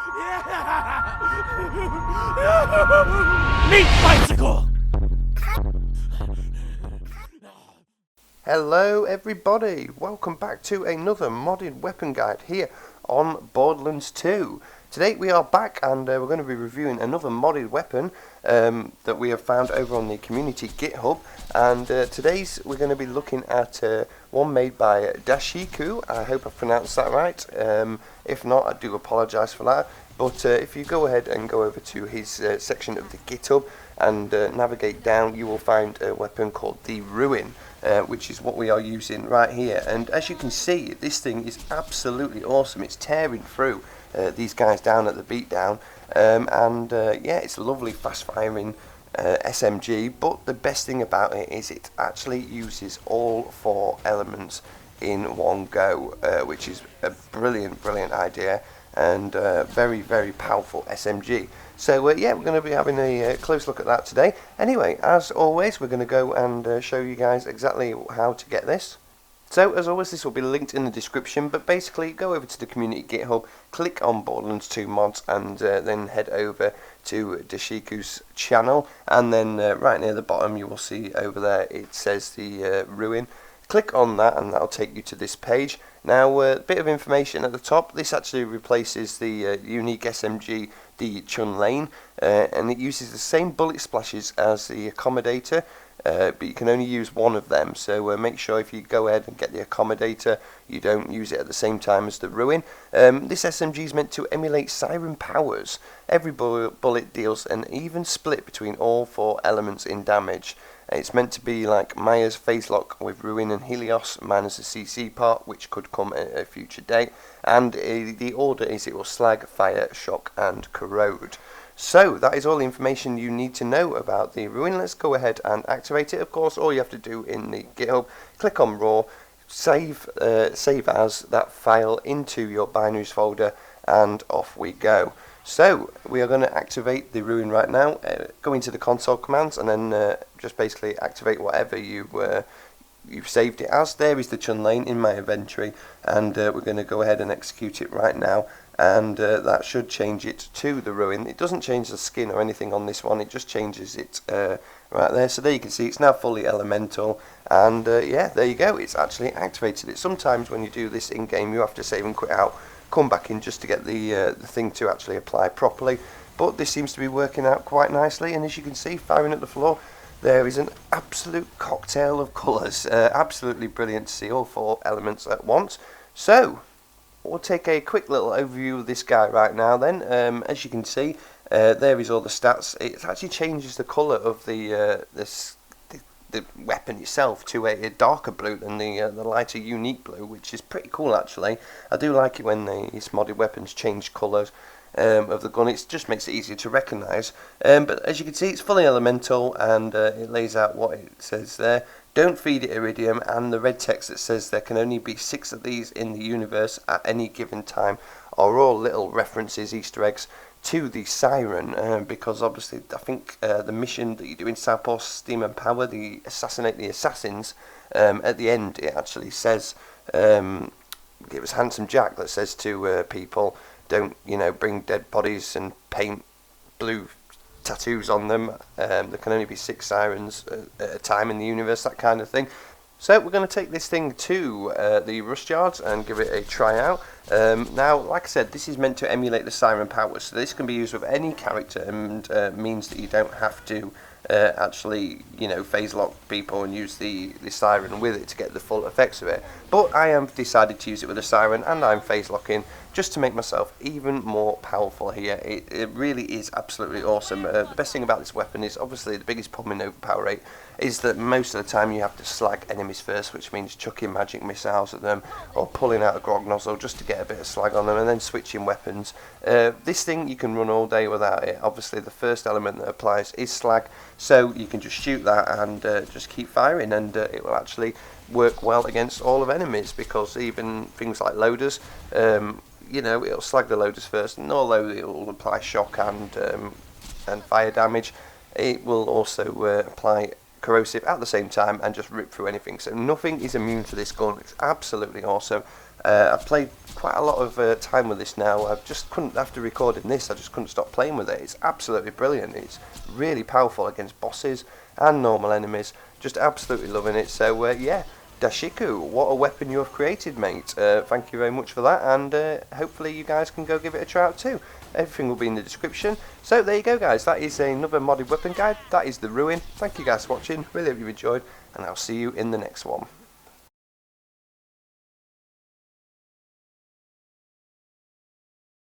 Meat bicycle! Hello everybody, welcome back to another modded weapon guide here on Borderlands 2. Today we are back and we're going to be reviewing another modded weapon that we have found over on the community GitHub, and today's we're going to be looking at one made by Dashiku. I hope I pronounced that right. If not, I do apologise for that, but if you go ahead and go over to his section of the GitHub and navigate down, you will find a weapon called the Ruin. Which is what we are using right here, and as you can see, this thing is absolutely awesome. It's tearing through these guys down at the beatdown, and yeah, it's a lovely fast firing SMG, but the best thing about it is it actually uses all 4 elements in one go, which is a brilliant idea, and very powerful SMG. So yeah, we're going to be having a close look at that today. Anyway, as always, we're going to go and show you guys exactly how to get this. So as always, this will be linked in the description, but basically go over to the community GitHub, click on Borderlands 2 mods, and then head over to Dashiku's channel, and then right near the bottom you will see over there it says the Ruin. Click on that and that'll take you to this page. Now, a bit of information at the top. This actually replaces the unique SMG, the Chun-Lane, and it uses the same bullet splashes as the Accommodator, but you can only use one of them. So make sure if you go ahead and get the Accommodator, you don't use it at the same time as the Ruin. This SMG is meant to emulate siren powers. Every bullet deals an even split between all 4 elements in damage. It's meant to be like Maya's phase lock with Ruin and Helios minus the CC part, which could come at a future date. And the order is it will slag, fire, shock and corrode. So that is all the information you need to know about the Ruin. Let's go ahead and activate it. Of course, all you have to do in the GitHub, click on Raw, save as that file into your binaries folder, and off we go. So we are going to activate the Ruin right now. Go into the console commands and then just basically activate whatever you've saved it as. There is the Chun-Lane in my inventory, and we're going to go ahead and execute it right now, and that should change it to the Ruin. It doesn't change the skin or anything on this one, it just changes it right there. So there you can see it's now fully elemental, and yeah, there you go, it's actually activated it. Sometimes when you do this in game you have to save and quit out, come back in just to get the thing to actually apply properly, but this seems to be working out quite nicely, and as you can see, firing at the floor, there is an absolute cocktail of colours. Absolutely brilliant to see all 4 elements at once. So we'll take a quick little overview of this guy right now then. As you can see, there is all the stats. It actually changes the colour of the weapon itself to a darker blue than the lighter unique blue, which is pretty cool actually. I do like it when these modded weapons change colours of the gun. It just makes it easier to recognise. But as you can see, it's fully elemental, and it lays out what it says there. Don't feed it iridium, and the red text that says there can only be 6 of these in the universe at any given time are all little references, Easter eggs, to the Siren, because obviously I think the mission that you do in Southpaw Steam and Power, the Assassinate the Assassins, at the end it actually says, it was Handsome Jack that says to people, don't, bring dead bodies and paint blue tattoos on them. There can only be 6 sirens at a time in the universe, that kind of thing. So we're going to take this thing to the Rust Yards and give it a try out. Now, like I said, this is meant to emulate the siren powers, so this can be used with any character, and means that you don't have to actually, phase lock people and use the siren with it to get the full effects of it. But I have decided to use it with a siren, and I'm phase locking just to make myself even more powerful here. It really is absolutely awesome. The best thing about this weapon is obviously the biggest problem in overpower rate is that most of the time you have to slag enemies first, which means chucking magic missiles at them or pulling out a grog nozzle just to get a bit of slag on them and then switching weapons. This thing you can run all day without it. Obviously the first element that applies is slag, so you can just shoot that and just keep firing, and it will actually work well against all of enemies, because even things like loaders, it'll slag the loaders first, and although it will apply shock and fire damage, it will also apply corrosive at the same time and just rip through anything. So nothing is immune to this gun. It's absolutely awesome. I've played quite a lot of time with this now. I just couldn't, after recording this, I just couldn't stop playing with it. It's absolutely brilliant. It's really powerful against bosses and normal enemies. Just absolutely loving it. So yeah, Dashiku, what a weapon you have created, mate. Thank you very much for that, and hopefully you guys can go give it a try out too. Everything will be in the description. So there you go, guys. That is another modded weapon guide. That is the Ruin. Thank you guys for watching. Really hope you enjoyed, and I'll see you in the next one.